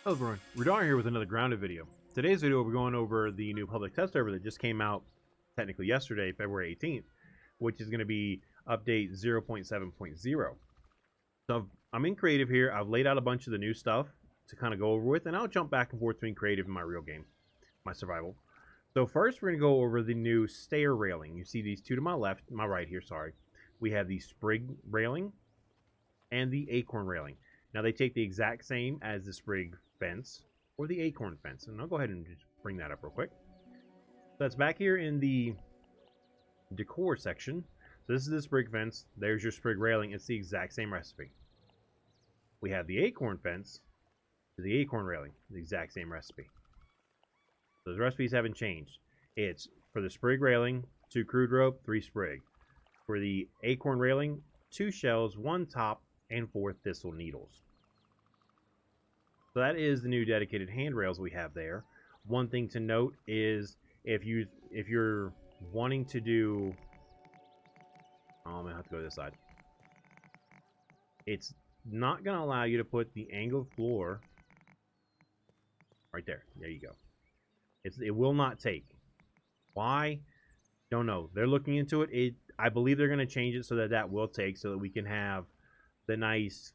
Hello everyone, Radar here with another grounded video. Today's video we're going over the new public test server that just came out technically yesterday, February 18th, which is going to be update 0.7.0. So I'm in creative here. I've laid out a bunch of the new stuff to kind of go over with, and I'll jump back and forth between creative and my real game, my survival. So first we're going to go over the new stair railing. You see these two to my left, my right here, sorry. We have the sprig railing and the acorn railing. Now they take the exact same as the sprig fence or the acorn fence, and I'll go ahead and just bring that up real quick. So that's back here in the decor section. So this is the sprig fence. There's your sprig railing. It's the exact same recipe. We have the acorn fence, the acorn railing, the exact same recipe. Those recipes haven't changed. It's for the sprig railing, 2 crude rope, 3 sprig. For the acorn railing, 2 shells, 1 top, and 4 thistle needles. So that is the new dedicated handrails we have there. One thing to note is if you're wanting to do, I'm gonna have to go to this side. It's not gonna allow you to put the angled floor right there. There you go. It will not take. Why? Don't know. They're looking into it. I believe they're gonna change it so that that will take, so that we can have the nice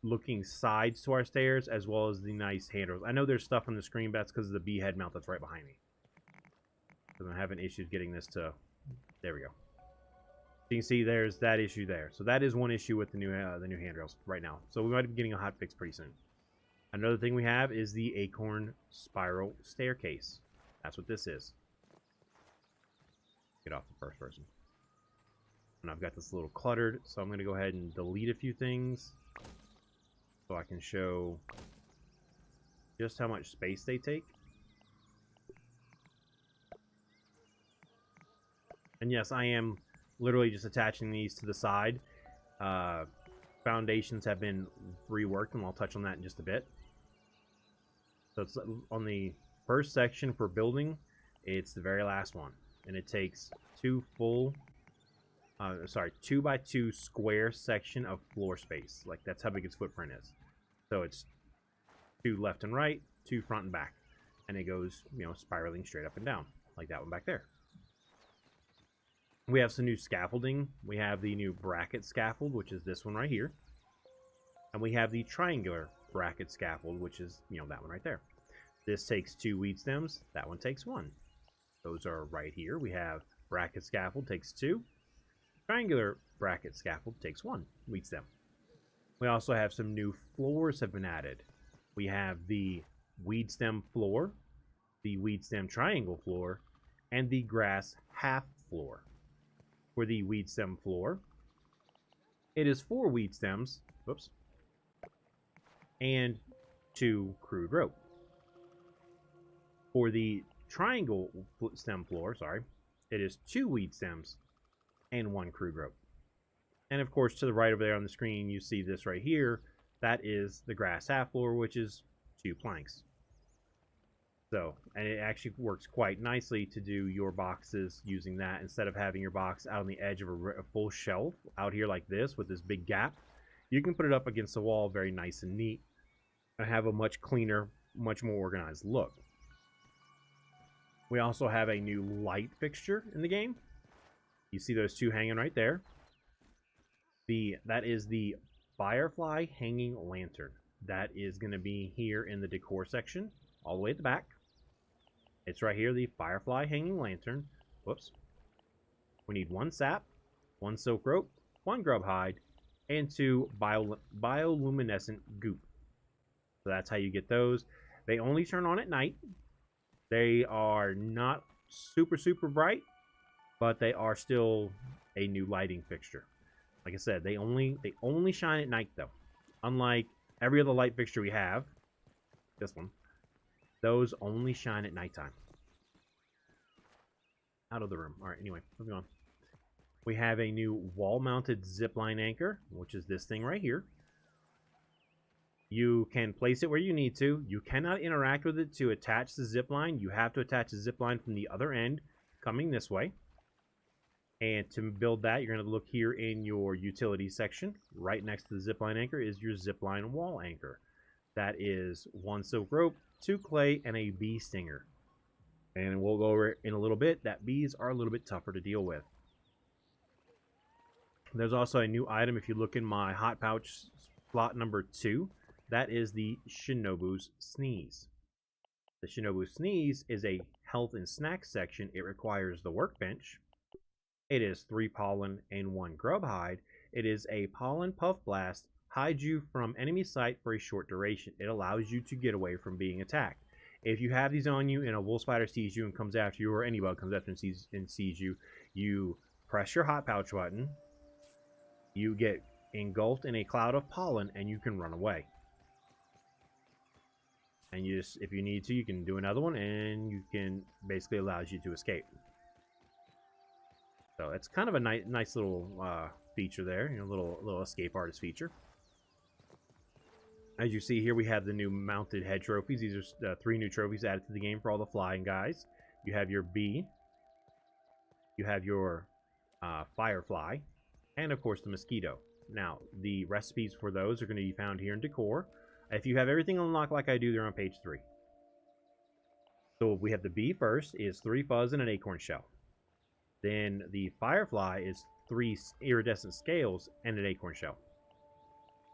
looking sides to our stairs as well as the nice handrails. I know there's stuff on the screen, but that's because of the B head mount that's right behind me. So I'm having issues getting this to, there we go. You can see there's that issue there. So that is one issue with the new handrails right now. So we might be getting a hot fix pretty soon. Another thing we have is the acorn spiral staircase. That's what this is. Get off the first person. And I've got this a little cluttered, so I'm going to go ahead and delete a few things so I can show just how much space they take. And yes, I am literally just attaching these to the side. Foundations have been reworked, and I'll touch on that in just a bit. So it's on the first section for building. It's the very last one, and it takes 2 by 2 square section of floor space. Like, that's how big its footprint is. So it's 2 left and right, 2 front and back, and it goes, you know, spiraling straight up and down like that one back there. We have some new scaffolding. We have the new bracket scaffold, which is this one right here, and we have the triangular bracket scaffold, which is, you know, that one right there. This takes 2 weed stems. That one takes 1. Those are right here. We have bracket scaffold takes 2. Triangular bracket scaffold takes 1 weed stem. We also have some new floors have been added. We have the weed stem floor, the weed stem triangle floor, and the grass half floor. For the weed stem floor, it is 4 weed stems, whoops, and 2 crude rope. For the triangle stem floor, it is 2 weed stems and 1 crude rope. And of course, to the right over there on the screen, you see this right here. That is the grass half floor, which is 2 planks. So, and it actually works quite nicely to do your boxes using that instead of having your box out on the edge of a full shelf out here like this with this big gap. You can put it up against the wall, very nice and neat, and have a much cleaner, much more organized look. We also have a new light fixture in the game. You see those 2 hanging right there. That is the Firefly Hanging Lantern. That is going to be here in the decor section, all the way at the back. It's right here, the Firefly Hanging Lantern. Whoops. We need 1 sap, 1 silk rope, 1 grub hide, and 2 bioluminescent goop. So that's how you get those. They only turn on at night. They are not super bright, but they are still a new lighting fixture. Like I said, they only shine at night though. Unlike every other light fixture we have, this one, those only shine at nighttime. Out of the room. All right, anyway, moving on. We have a new wall-mounted zipline anchor, which is this thing right here. You can place it where you need to. You cannot interact with it to attach the zipline. You have to attach the zipline from the other end, coming this way. And to build that, you're going to look here in your utility section. Right next to the zipline anchor is your zipline wall anchor. That is 1 silk rope, 2 clay, and a bee stinger. And we'll go over it in a little bit, that bees are a little bit tougher to deal with. There's also a new item if you look in my hot pouch slot number 2. That is the Shinobu's Sneeze. The Shinobu's Sneeze is a health and snack section. It requires the workbench. It is 3 pollen and 1 grub hide. It is a pollen puff blast. Hides you from enemy sight for a short duration. It allows you to get away from being attacked. If you have these on you and a wolf spider sees you and comes after you, or any bug comes after and sees you, you press your hot pouch button. You get engulfed in a cloud of pollen and you can run away. And you just, if you need to, you can do another one and you can basically allows you to escape. So it's kind of a nice little feature there, you know, little escape artist feature. As you see here, we have the new mounted head trophies. These are 3 new trophies added to the game for all the flying guys. You have your bee, you have your firefly, and of course the mosquito. Now, the recipes for those are going to be found here in Decor. If you have everything unlocked like I do, they're on page 3. So we have the bee first, is 3 fuzz and an acorn shell. Then the firefly is 3 iridescent scales and an acorn shell.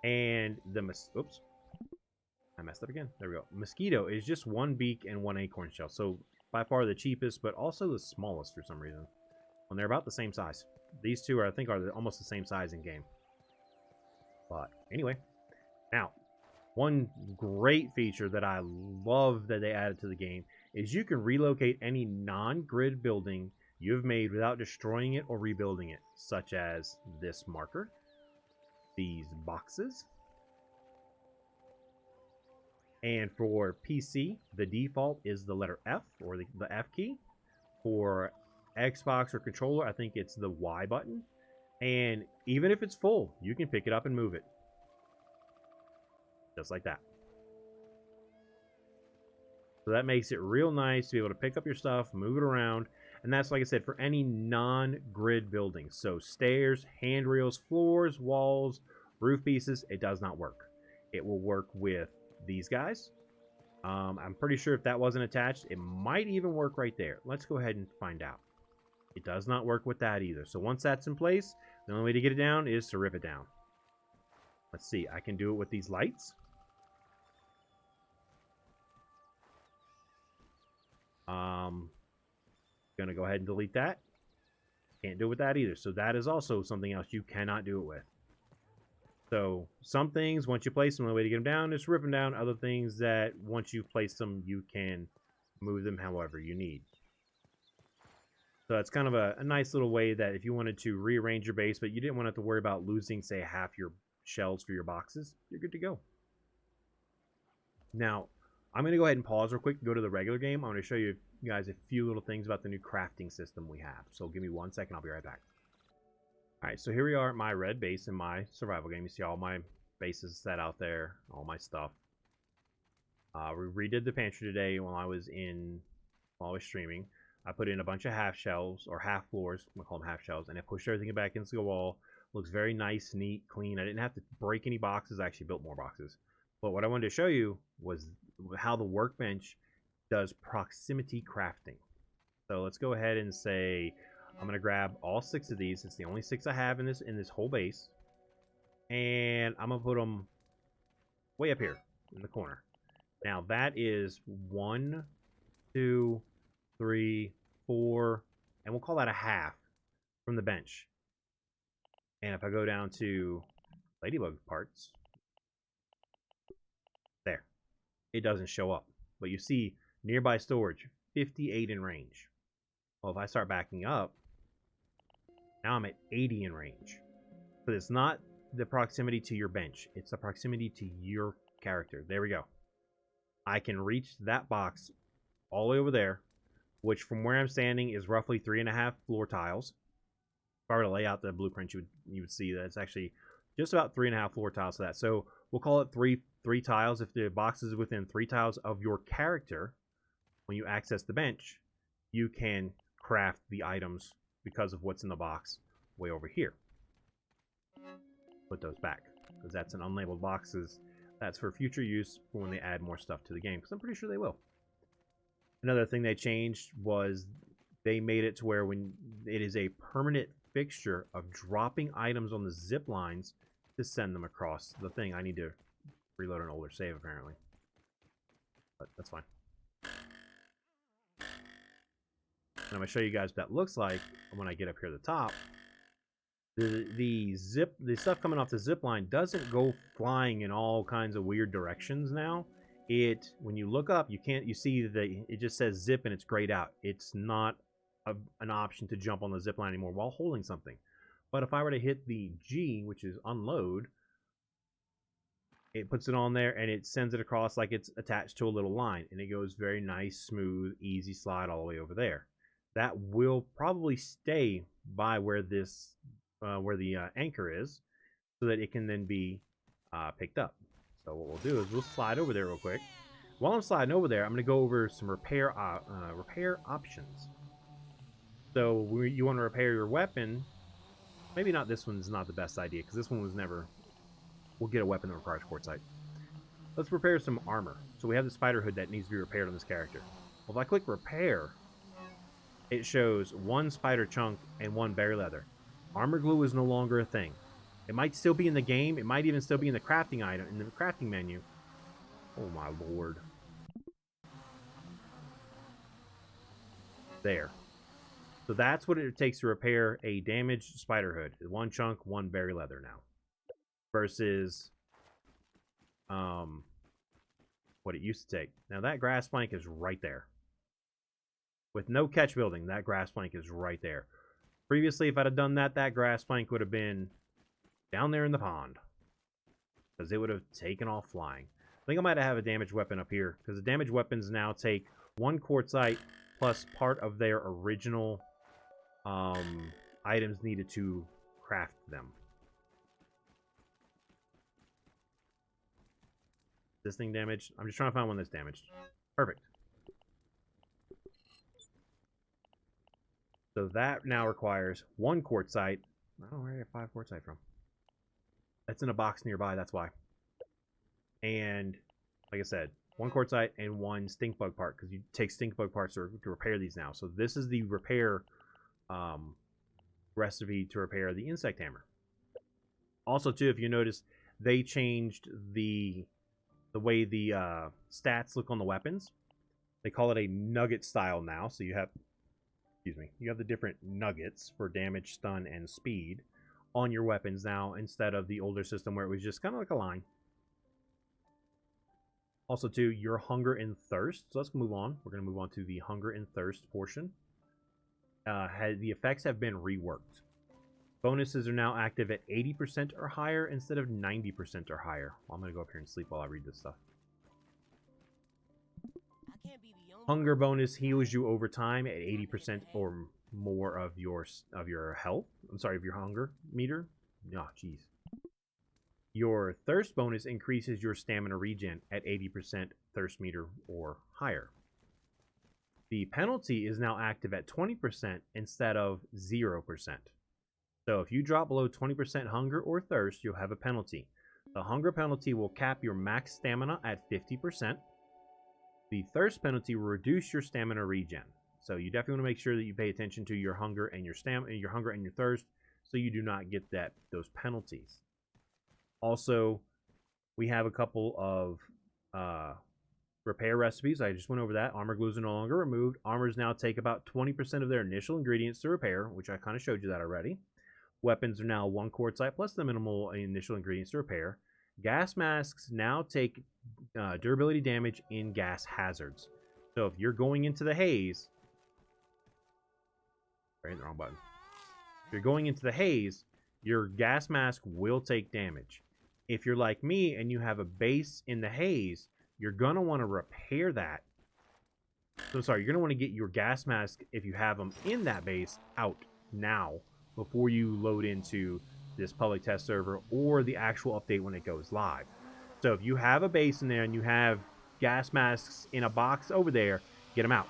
And the oops, I messed up again. There we go. Mosquito is just 1 beak and 1 acorn shell. So by far the cheapest, but also the smallest for some reason. And they're about the same size. These two, I think, are almost the same size in game. But anyway, now, one great feature that I love that they added to the game is you can relocate any non-grid building you've made without destroying it or rebuilding it, such as this marker, these boxes, and for PC, the default is the letter F, or the F key. For Xbox or controller, I think it's the Y button. And even if it's full, you can pick it up and move it. Just like that. So that makes it real nice to be able to pick up your stuff, move it around. And that's, like I said, for any non-grid buildings. So stairs, handrails, floors, walls, roof pieces, it does not work. It will work with these guys. I'm pretty sure if that wasn't attached, it might even work right there. Let's go ahead and find out. It does not work with that either. So once that's in place, the only way to get it down is to rip it down. Let's see. I can do it with these lights. Gonna go ahead and delete that. Can't do it with that either. So that is also something else you cannot do it with. So some things, once you place them, the way to get them down is rip them down. Other things that once you've placed them, you can move them however you need. So that's kind of a nice little way that if you wanted to rearrange your base, but you didn't want to have to worry about losing, say, half your shells for your boxes, you're good to go. Now, I'm going to go ahead and pause real quick and go to the regular game. I'm going to show you guys a few little things about the new crafting system we have. So give me 1 second. I'll be right back. Alright, so here we are at my red base in my survival game. You see all my bases set out there, all my stuff. We redid the pantry today while I was streaming. I put in a bunch of half shells, or half floors, we'll call them half shells, and I pushed everything back into the wall. Looks very nice, neat, clean. I didn't have to break any boxes. I actually built more boxes. But what I wanted to show you was how the workbench does proximity crafting. So let's go ahead and say I'm going to grab all 6 of these. It's the only 6 I have in this whole base. And I'm going to put them way up here in the corner. Now that is 1, 2, 3, 4, and we'll call that a half from the bench. And if I go down to ladybug parts, there, it doesn't show up. But you see nearby storage, 58 in range. Well, if I start backing up, now I'm at 80 in range. But it's not the proximity to your bench. It's the proximity to your character. There we go. I can reach that box all the way over there, which from where I'm standing is roughly 3.5 floor tiles. If I were to lay out the blueprint, you would see that it's actually just about 3.5 floor tiles to that. So we'll call it three tiles. If the box is within 3 tiles of your character, when you access the bench, you can craft the items because of what's in the box way over here. Put those back, because that's an unlabeled boxes. That's for future use for when they add more stuff to the game, because I'm pretty sure they will. Another thing they changed was they made it to where when it is a permanent fixture of dropping items on the zip lines to send them across the thing. I need to reload an older save apparently, but that's fine. And I'm going to show you guys what that looks like when I get up here at the top. The stuff coming off the zip line doesn't go flying in all kinds of weird directions now. When you look up, you see that it just says zip and it's grayed out. It's not an option to jump on the zip line anymore while holding something. But if I were to hit the G, which is unload, it puts it on there and it sends it across like it's attached to a little line, and it goes very nice, smooth, easy slide all the way over there. That will probably stay by where this where the anchor is, so that it can then be picked up. So what we'll do is we'll slide over there real quick. While I'm sliding over there, I'm going to go over some repair options. So you want to repair your weapon. Maybe not, this one's not the best idea, because this one was never... We'll get a weapon that requires quartzite. Let's repair some armor. So we have the spider hood that needs to be repaired on this character. Well, if I click repair, it shows 1 spider chunk and 1 bear leather. Armor glue is no longer a thing. It might still be in the game. It might even still be in the crafting item, in the crafting menu. Oh my lord. There. So that's what it takes to repair a damaged spider hood. 1 chunk, 1 berry leather now. Versus what it used to take. Now that grass plank is right there. With no catch building, that grass plank is right there. Previously, if I'd have done that, that grass plank would have been down there in the pond. Because it would have taken off flying. I think I might have a damaged weapon up here. Because the damaged weapons now take 1 quartzite plus part of their original items needed to craft them. This thing damaged? I'm just trying to find one that's damaged. Perfect. So that now requires 1 quartzite. I don't know where I get 5 quartzite from. That's in a box nearby, that's why. And, like I said, 1 quartzite and 1 stink bug part, because you take stink bug parts to repair these now. So this is the repair recipe to repair the insect hammer. Also, too, if you notice, they changed the way the stats look on the weapons. They call it a nugget style now. So you have, you have the different nuggets for damage, stun, and speed on your weapons now, instead of the older system where it was just kind of like a line. Also, too, your hunger and thirst. So let's move on. We're going to move on to the hunger and thirst portion. The effects have been reworked. Bonuses are now active at 80% or higher instead of 90% or higher. Well, I'm going to go up here and sleep while I read this stuff. Hunger bonus heals you over time at 80% or more of your health. I'm sorry, of your hunger meter. Oh, jeez. Your thirst bonus increases your stamina regen at 80% thirst meter or higher. The penalty is now active at 20% instead of 0%. So if you drop below 20% hunger or thirst, you'll have a penalty. The hunger penalty will cap your max stamina at 50%. The thirst penalty will reduce your stamina regen. So you definitely want to make sure that you pay attention to your hunger and your stamina, your hunger and your thirst, so you do not get those penalties. Also, we have a couple of repair recipes. I just went over that. Armor glues are no longer removed. Armors now take about 20% of their initial ingredients to repair, which I kind of showed you that already. Weapons are now 1 quartzite plus the minimal initial ingredients to repair. Gas masks now take durability damage in gas hazards. So if you're going into the haze, right, the wrong button. If you're going into the haze, your gas mask will take damage. If you're like me and you have a base in the haze, you're gonna want to repair that. So sorry, you're gonna want to get your gas mask, if you have them in that base, out now before you load into this public test server or the actual update when it goes live. So if you have a base in there and you have gas masks in a box over there, get them out.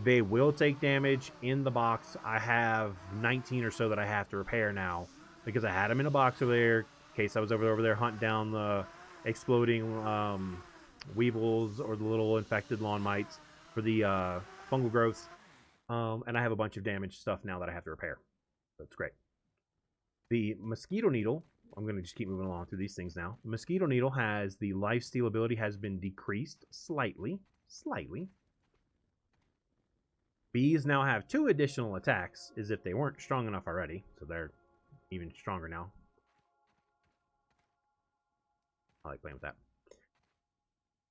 They will take damage in the box. I have 19 or so that I have to repair now because I had them in a box over there in case I was over there hunting down the exploding weevils or the little infected lawn mites for the fungal growths. And I have a bunch of damaged stuff now that I have to repair. So it's great. The mosquito needle, I'm going to just keep moving along through these things now. The mosquito needle has the lifesteal ability has been decreased slightly. Bees now have 2 additional attacks, as if they weren't strong enough already. So they're even stronger now. I like playing with that.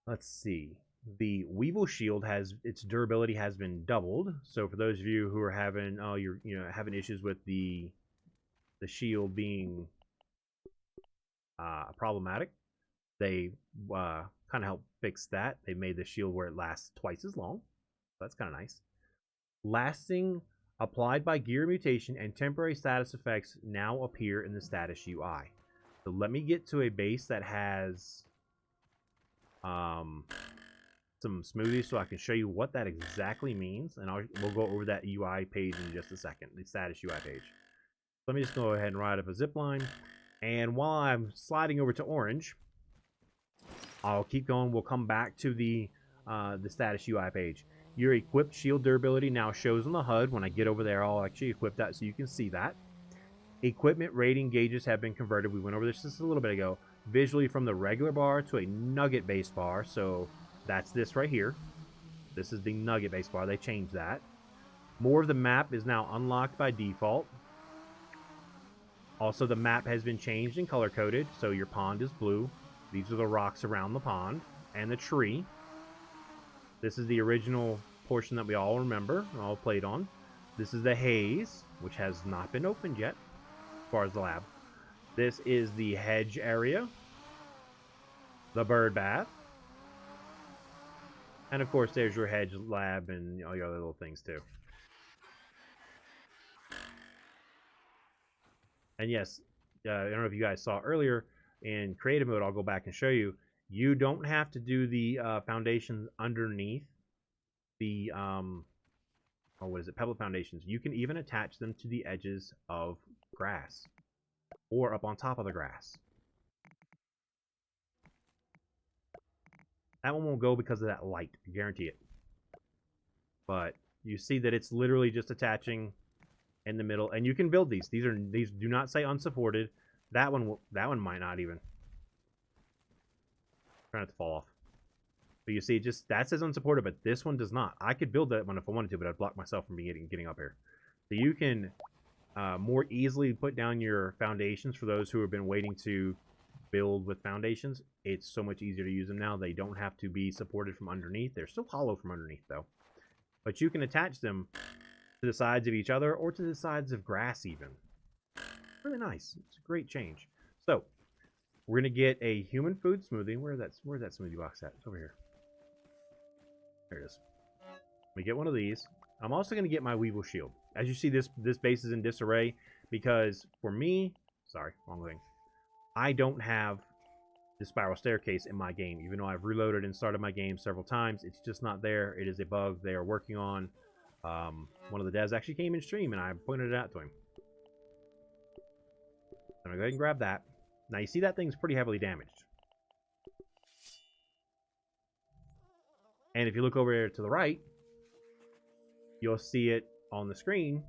Let's see. The Weevil Shield has its durability has been doubled. So for those of you who are having having issues with the shield being problematic, they kind of help fix that. They made the shield where it lasts twice as long. So that's kind of nice. Lasting applied by gear mutation and temporary status effects now appear in the status UI. So let me get to a base that has some smoothies so I can show you what that exactly means, and we'll go over that UI page in just a second, the status UI page. Let me just go ahead and ride up a zip line, and while I'm sliding over to orange, I'll keep going. We'll come back to the status UI page. Your equipped shield durability now shows on the HUD. When I get over there, I'll actually equip that so you can see that. Equipment rating gauges have been converted. We went over this just a little bit ago. Visually from the regular bar to a nugget-based bar. So that's this right here. This is the nugget-based bar. They changed that. More of the map is now unlocked by default. Also, the map has been changed and color-coded. So your pond is blue. These are the rocks around the pond and the tree. This is the original portion that we all remember, all played on. This is the haze, which has not been opened yet, as far as the lab. This is the hedge area, the bird bath, and of course there's your hedge lab and all your other little things too. And yes, I don't know if you guys saw earlier, in creative mode, I'll go back and show you, you don't have to do the foundations underneath the pebble foundations. You can even attach them to the edges of grass or up on top of the grass. That one won't go because of that light, I guarantee it. But you see that it's literally just attaching in the middle, and you can build these. These do not say unsupported. That one might not even. Try not to fall off. But you see, that says unsupported, but this one does not. I could build that one if I wanted to, but I'd block myself from getting up here. So you can more easily put down your foundations for those who have been waiting to build with foundations. It's so much easier to use them now. They don't have to be supported from underneath. They're still hollow from underneath, though. But you can attach them to the sides of each other or to the sides of grass even. Really nice. It's a great change. So we're gonna get a human food smoothie. Where's that smoothie box at? It's over here. There it is. We get one of these. I'm also gonna get my Weevil Shield. As you see, this base is in disarray because for me, sorry, wrong thing. I don't have the spiral staircase in my game, even though I've reloaded and started my game several times. It's just not there. It is a bug they are working on. One of the devs actually came in stream and I pointed it out to him. I'm gonna go ahead and grab that. Now you see that thing's pretty heavily damaged. And if you look over there to the right, you'll see it on the screen.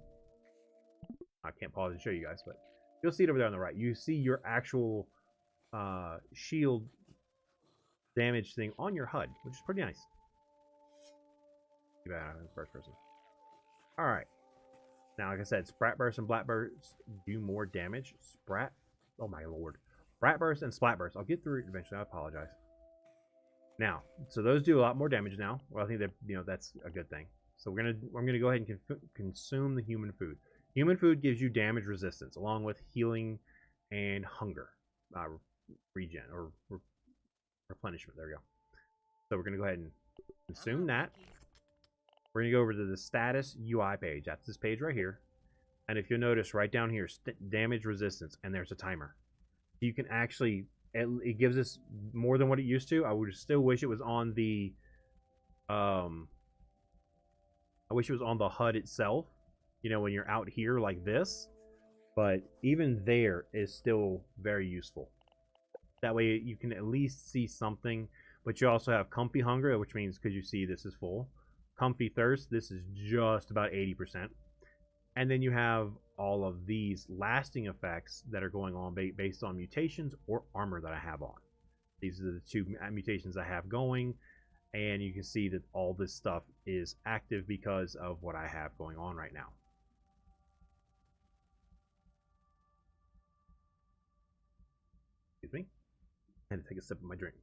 I can't pause and show you guys, but you'll see it over there on the right. You see your actual shield damage thing on your HUD, which is pretty nice. Too bad I'm in first person. Alright. Now, like I said, Sprat Burst and Black Burst do more damage. Oh my lord. Sprat Burst and Splat Burst. I'll get through it eventually. I apologize. Now, so those do a lot more damage now. Well, I think that that's a good thing. So I'm gonna go ahead and consume the human food. Human food gives you damage resistance along with healing and hunger regen or replenishment. There we go. So we're gonna go ahead and consume that. We're gonna go over to the status UI page. That's this page right here. And if you'll notice right down here, damage resistance, and there's a timer. You can actually, it gives us more than what it used to. I would still wish it was on the I wish it was on the HUD itself, when you're out here like this, but even there is still very useful. That way you can at least see something. But you also have Comfy Hunger, which means because you see this is full. Comfy Thirst, this is just about 80%. And then you have all of these lasting effects that are going on based on mutations or armor that I have on. These are the two mutations I have going, and you can see that all this stuff is active because of what I have going on right now. Excuse me. I had to take a sip of my drink.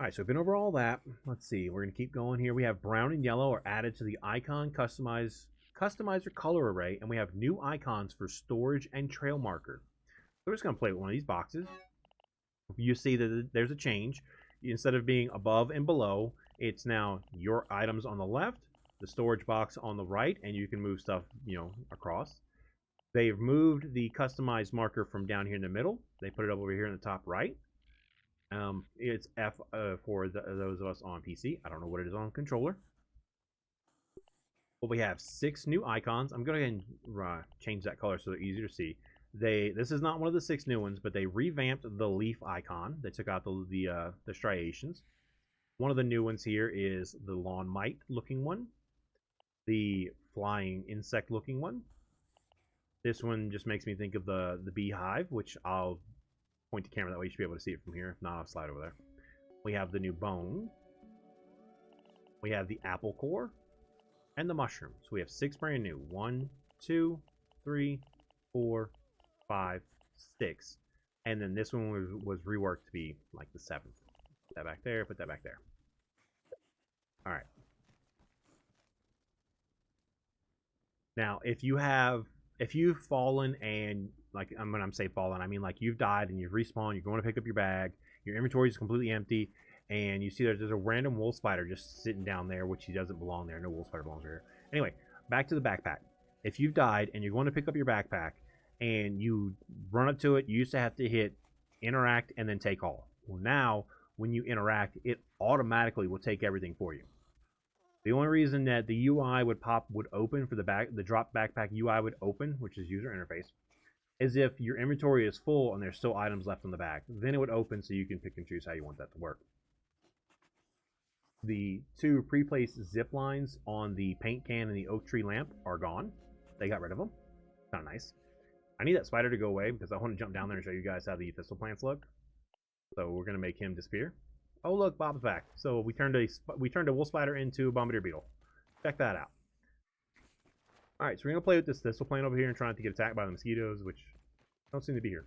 Alright, so we've been over all that. Let's see, we're going to keep going here. We have brown and yellow are added to the icon customizer color array, and we have new icons for storage and trail marker. So we're just going to play with one of these boxes. You see that there's a change. Instead of being above and below, it's now your items on the left, the storage box on the right, and you can move stuff, across. They've moved the customized marker from down here in the middle. They put it up over here in the top right. It's F for those of us on PC. I don't know what it is on controller. But we have 6 new icons. I'm going to change that color so they're easier to see. This is not one of the 6 new ones, but they revamped the leaf icon. They took out the striations. One of the new ones here is the lawn mite looking one, the flying insect looking one. This one just makes me think of the beehive, which I'll point to camera, that way you should be able to see it from here. If not, I'll slide over there. We have the new bone. We have the apple core and the mushroom. So we have 6 brand new. 1, 2, 3, 4, 5, 6. And then this one was reworked to be like the 7th. Put that back there, put that back there. Alright. Now, if you've fallen and, like, when I'm saying fallen, I mean like you've died and you've respawned, you're going to pick up your bag, your inventory is completely empty, and you see there's a random wolf spider just sitting down there, which he doesn't belong there. No wolf spider belongs here. Anyway, back to the backpack. If you've died and you're going to pick up your backpack and you run up to it, you used to have to hit interact and then take all. Well, now when you interact, it automatically will take everything for you. The only reason that the UI would open for the drop backpack UI would open, which is user interface, is if your inventory is full and there's still items left on the back. Then it would open so you can pick and choose how you want that to work. The 2 pre-placed zip lines on the paint can and the oak tree lamp are gone. They got rid of them. Kind of nice. I need that spider to go away because I want to jump down there and show you guys how the thistle plants look. So we're going to make him disappear. Oh look, Bob's back. So we turned a wolf spider into a bombardier beetle. Check that out. Alright, so we're going to play with this thistle plant over here and try not to get attacked by the mosquitoes, which don't seem to be here.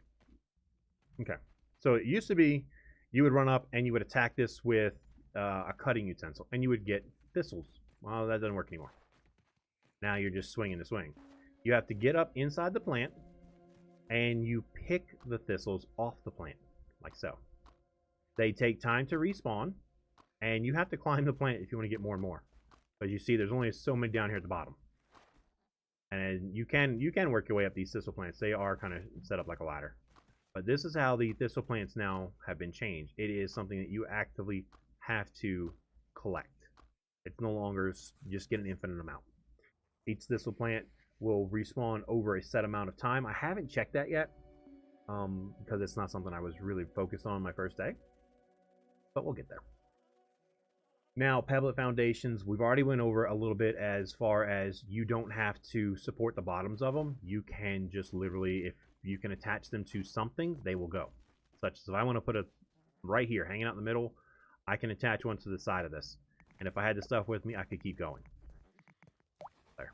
Okay. So it used to be you would run up and you would attack this with a cutting utensil, and you would get thistles. Well, that doesn't work anymore. Now you're just swinging the swing. You have to get up inside the plant, and you pick the thistles off the plant, like so. They take time to respawn, and you have to climb the plant if you want to get more and more. But you see, there's only so many down here at the bottom. And you can work your way up these thistle plants. They are kind of set up like a ladder. But this is how the thistle plants now have been changed. It is something that you actively have to collect. It's no longer just get an infinite amount. Each thistle plant will respawn over a set amount of time. I haven't checked that yet because it's not something I was really focused on my first day. But we'll get there. Now, Pebblet Foundations, we've already went over a little bit as far as you don't have to support the bottoms of them. You can just literally, if you can attach them to something, they will go. Such as if I want to put a right here, hanging out in the middle, I can attach one to the side of this. And if I had the stuff with me, I could keep going. There.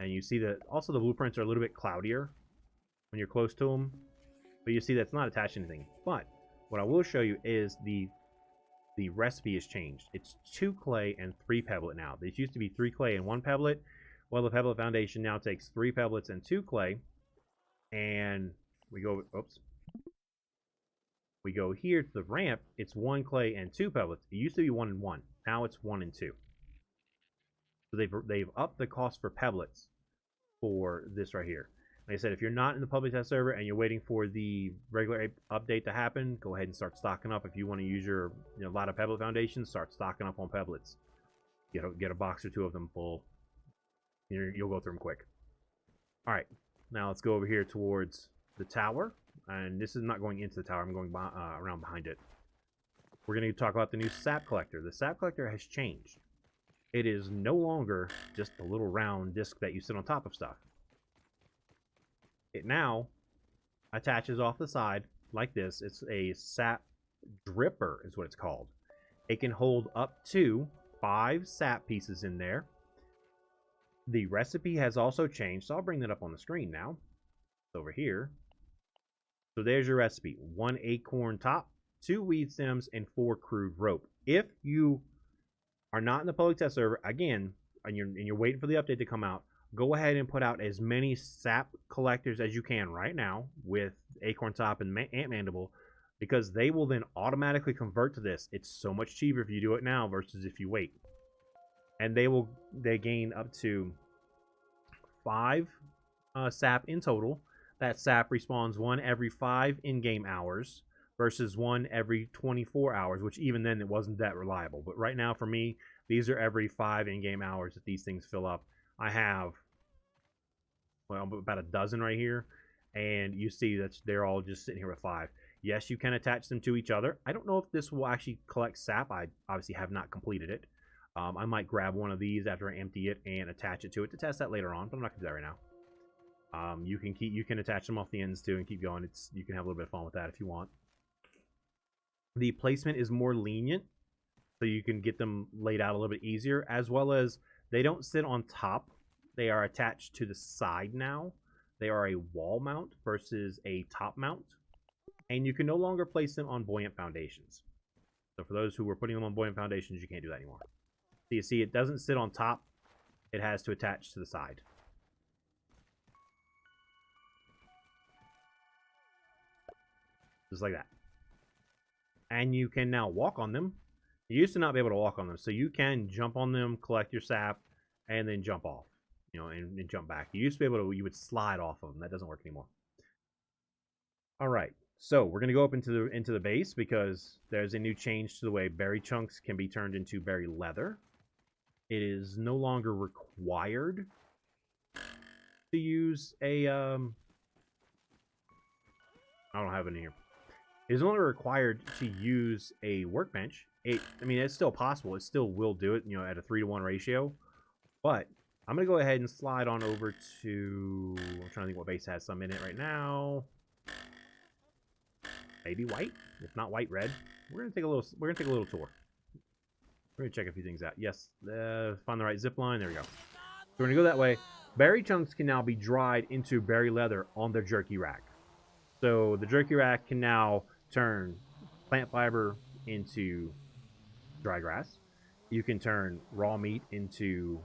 And you see that also the blueprints are a little bit cloudier when you're close to them. But you see that's not attached to anything. But what I will show you is the recipe has changed. It's 2 clay and 3 pebblet now. This used to be 3 clay and 1 pebblet. Well, the Pebblet Foundation now takes 3 pebblets and 2 clay. And we go, oops. We go here to the ramp, it's 1 clay and 2 pebblets. It used to be 1 and 1. Now it's 1 and 2. So they've upped the cost for pebblets for this right here. Like I said, if you're not in the public test server and you're waiting for the regular update to happen, go ahead and start stocking up. If you want to use your a lot of Pebblet Foundations, start stocking up on pebblets. Get a box or 2 of them full. You'll go through them quick. All right, now let's go over here towards the tower. and this is not going into the tower. I'm going around behind it. We're going to talk about the new sap collector. The sap collector has changed. It is no longer just a little round disc that you sit on top of stuff. It now attaches off the side like this. It's a sap dripper is what it's called. It can hold up to 5 sap pieces in there. The recipe has also changed, so I'll bring that up on the screen now. It's over here. So there's your recipe. 1 acorn top, 2 weed stems, and 4 crude rope. If you are not in the public test server, again, and you're waiting for the update to come out, go ahead and put out as many sap collectors as you can right now with acorn top and ant mandible, because they will then automatically convert to this. It's so much cheaper if you do it now versus if you wait. And they gain up to 5 sap in total. That sap respawns 1 every 5 in-game hours versus 1 every 24 hours, which even then it wasn't that reliable. But right now for me, these are every 5 in-game hours that these things fill up. I have, well, about a dozen right here, and you see that they're all just sitting here with 5. Yes, you can attach them to each other. I don't know if this will actually collect sap. I obviously have not completed it. I might grab one of these after I empty it and attach it to it to test that later on, but I'm not gonna do that right now. You can attach them off the ends too and keep going. You can have a little bit of fun with that if you want. The placement is more lenient, so you can get them laid out a little bit easier, as well as they don't sit on top. They are attached to the side now. They are a wall mount versus a top mount, and you can no longer place them on buoyant foundations. So for those who were putting them on buoyant foundations, you can't do that anymore. So you see, it doesn't sit on top. It has to attach to the side. Just like that. And you can now walk on them. You used to not be able to walk on them, so you can jump on them, collect your sap, and then jump off, and jump back. You used to be able to, you would slide off of them. That doesn't work anymore. All right, so we're gonna go up into the base because there's a new change to the way berry chunks can be turned into berry leather. It is no longer required to use a I don't have it in here. It is only required to use a workbench. I mean, it's still possible. It still will do it, at a 3-to-1 ratio. But I'm going to go ahead and slide on over to... I'm trying to think what base has some in it right now. Maybe white? If not white, red. We're going to take a little tour. We're going to check a few things out. Yes, find the right zip line. There we go. So we're going to go that way. Berry chunks can now be dried into berry leather on their jerky rack. So the jerky rack can now turn plant fiber into dry grass. You can turn raw meat into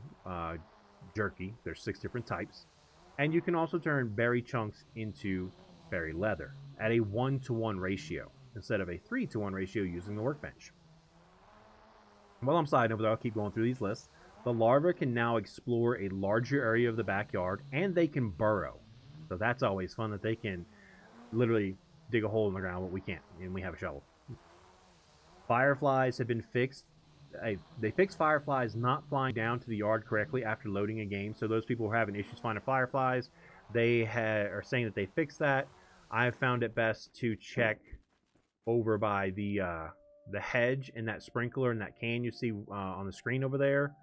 jerky. There's 6 different types. And you can also turn berry chunks into berry leather at a 1-to-1 ratio instead of a 3-to-1 ratio using the workbench. While I'm sliding over there, I'll keep going through these lists. The larvae can now explore a larger area of the backyard, and they can burrow. So that's always fun, that they can literally dig a hole in the ground, but we can't, and we have a shovel. Fireflies have been fixed. They fixed fireflies not flying down to the yard correctly after loading a game. So those people who are having issues finding fireflies, they are saying that they fixed that. I've found it best to check over by the hedge and that sprinkler and that can you see on the screen over there,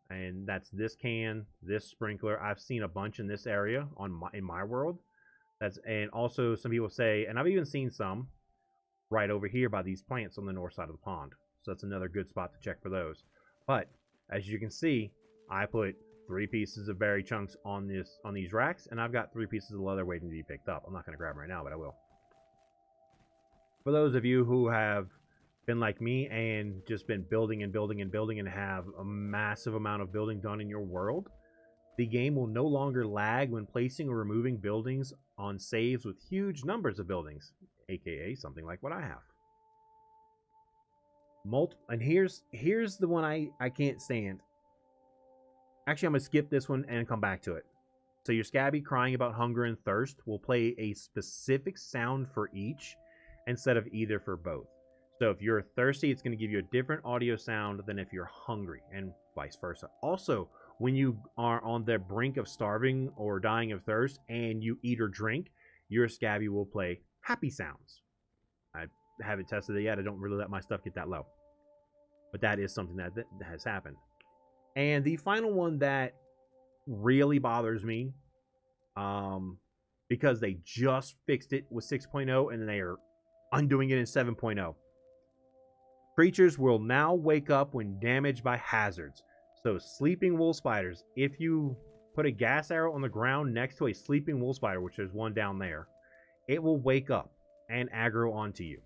and that's this can, this sprinkler. I've seen a bunch in this area in my world. And also some people say, and I've even seen some right over here by these plants on the north side of the pond. So that's another good spot to check for those. But as you can see, I put 3 pieces of berry chunks on these racks, and I've got 3 pieces of leather waiting to be picked up. I'm not going to grab them right now, but I will. For those of you who have been like me and just been building and building and building and have a massive amount of building done in your world, the game will no longer lag when placing or removing buildings on saves with huge numbers of buildings, aka something like what I have. And here's the one I can't stand. Actually, I'm going to skip this one and come back to it. So your Scabby crying about hunger and thirst will play a specific sound for each instead of either for both. So if you're thirsty, it's going to give you a different audio sound than if you're hungry, and vice versa. Also, when you are on the brink of starving or dying of thirst and you eat or drink, your Scabby will play happy sounds. I haven't tested it yet. I don't really let my stuff get that low. But that is something that has happened. And the final one that really bothers me, because they just fixed it with 6.0 and they are undoing it in 7.0. Creatures will now wake up when damaged by hazards. So sleeping wool spiders, if you put a gas arrow on the ground next to a sleeping wool spider, which there's one down there, it will wake up and aggro onto you.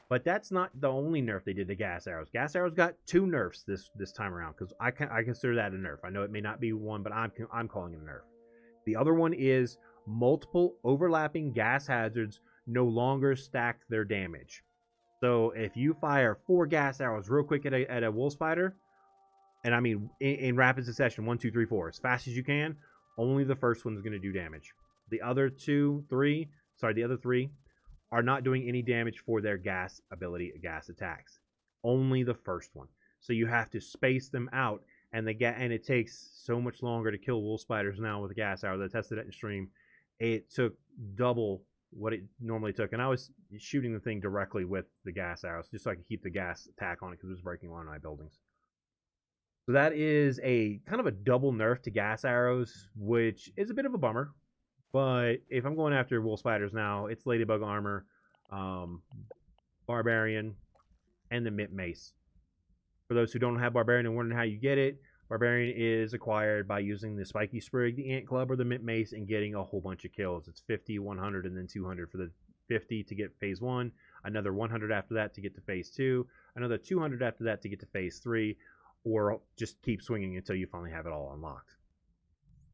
But that's not the only nerf they did to gas arrows. Gas arrows got 2 nerfs this time around, because I consider that a nerf. I know it may not be one, but I'm calling it a nerf. The other one is multiple overlapping gas hazards no longer stack their damage. So if you fire 4 gas arrows real quick at a wool spider, and I mean in rapid succession, 1, 2, 3, 4, as fast as you can, only the first one's going to do damage. The other 3 are not doing any damage for their gas ability, gas attacks. Only the first one. So you have to space them out, and it takes so much longer to kill wool spiders now with a gas arrow. I tested it in stream. It took double what it normally took, and I was shooting the thing directly with the gas arrows just so I could keep the gas attack on it, because it was breaking one of my buildings. So that is a kind of a double nerf to gas arrows, which is a bit of a bummer. But if I'm going after wool spiders now, it's Ladybug Armor, Barbarian, and the Mint Mace. For those who don't have Barbarian and wondering how you get it, Barbarian is acquired by using the Spiky Sprig, the Ant Club, or the Mint Mace and getting a whole bunch of kills. It's 50, 100, and then 200 for the 50 to get phase 1, another 100 after that to get to phase 2, another 200 after that to get to phase 3, or just keep swinging until you finally have it all unlocked.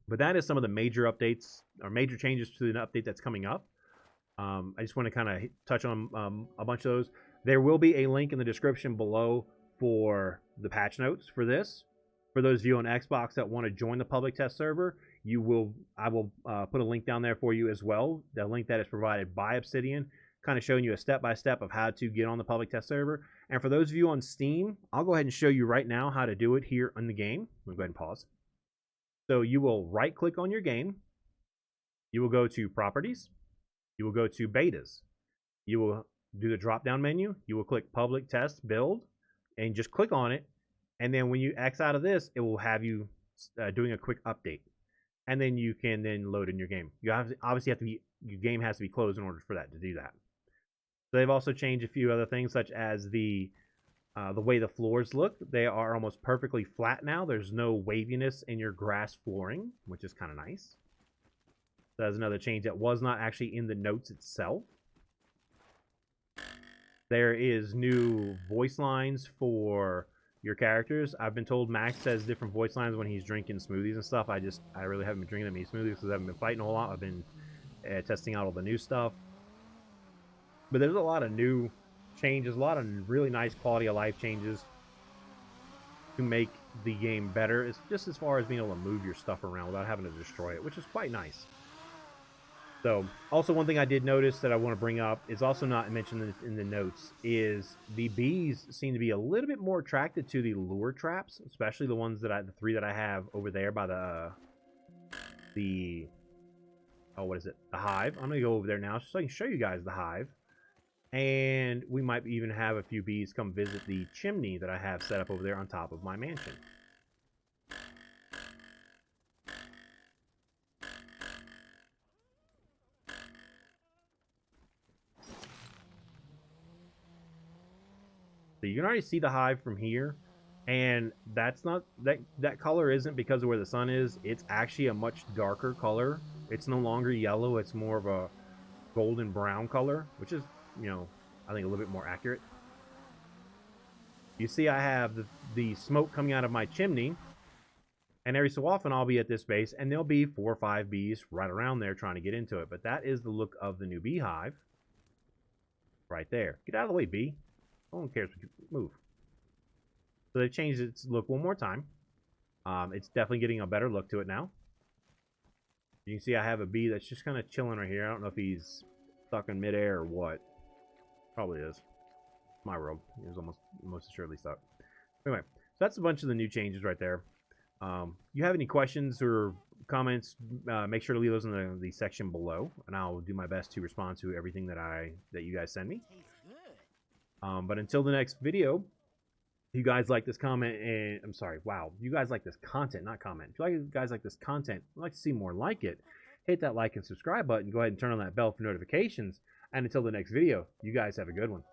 But that is some of the major updates, or major changes to the update that's coming up. I just want to kind of touch on a bunch of those. There will be a link in the description below for the patch notes for this. For those of you on Xbox that want to join the public test server, I will put a link down there for you as well. The link that is provided by Obsidian, kind of showing you a step-by-step of how to get on the public test server. And for those of you on Steam, I'll go ahead and show you right now how to do it here in the game. I'm going to go ahead and pause. So you will right-click on your game. You will go to Properties. You will go to Betas. You will do the drop-down menu. You will click Public Test Build, and just click on it. And then when you X out of this, it will have you doing a quick update. And then you can then load in your game. You obviously have to be, your game has to be closed in order for that to do that. So they've also changed a few other things, such as the way the floors look. They are almost perfectly flat now. There's no waviness in your grass flooring, which is kind of nice. That's another change that was not actually in the notes itself. There is new voice lines for your characters. I've been told Max has different voice lines when he's drinking smoothies and stuff. I really haven't been drinking that many smoothies because I haven't been fighting a whole lot. I've been testing out all the new stuff. But there's a lot of new changes, a lot of really nice quality of life changes to make the game better. It's just as far as being able to move your stuff around without having to destroy it, which is quite nice. So, also one thing I did notice that I want to bring up is also not mentioned in the notes is the bees seem to be a little bit more attracted to the lure traps, especially the ones the 3 that I have over there by the hive. I'm gonna go over there now so I can show you guys the hive. And we might even have a few bees come visit the chimney that I have set up over there on top of my mansion. So you can already see the hive from here, and that's not that color isn't because of where the sun is. It's actually a much darker color. It's no longer yellow. It's more of a golden brown color, which is, you know, I think a little bit more accurate. You see I have the smoke coming out of my chimney, and every so often I'll be at this base and there'll be 4 or 5 bees right around there trying to get into it. But that is the look of the new beehive right there. Get out of the way, bee. No one cares if you move. So they've changed its look one more time. It's definitely getting a better look to it now. You can see I have a bee that's just kind of chilling right here. I don't know if he's stuck in midair or what. Probably is. My world. He was most assuredly stuck. Anyway, so that's a bunch of the new changes right there. You have any questions or comments, make sure to leave those in the section below, and I'll do my best to respond to everything that you guys send me. But until the next video, if you guys like this comment, and I'm sorry, wow, you guys like this content, not comment. If you guys like this content, I'd like to see more like it, hit that like and subscribe button. Go ahead and turn on that bell for notifications. And until the next video, you guys have a good one.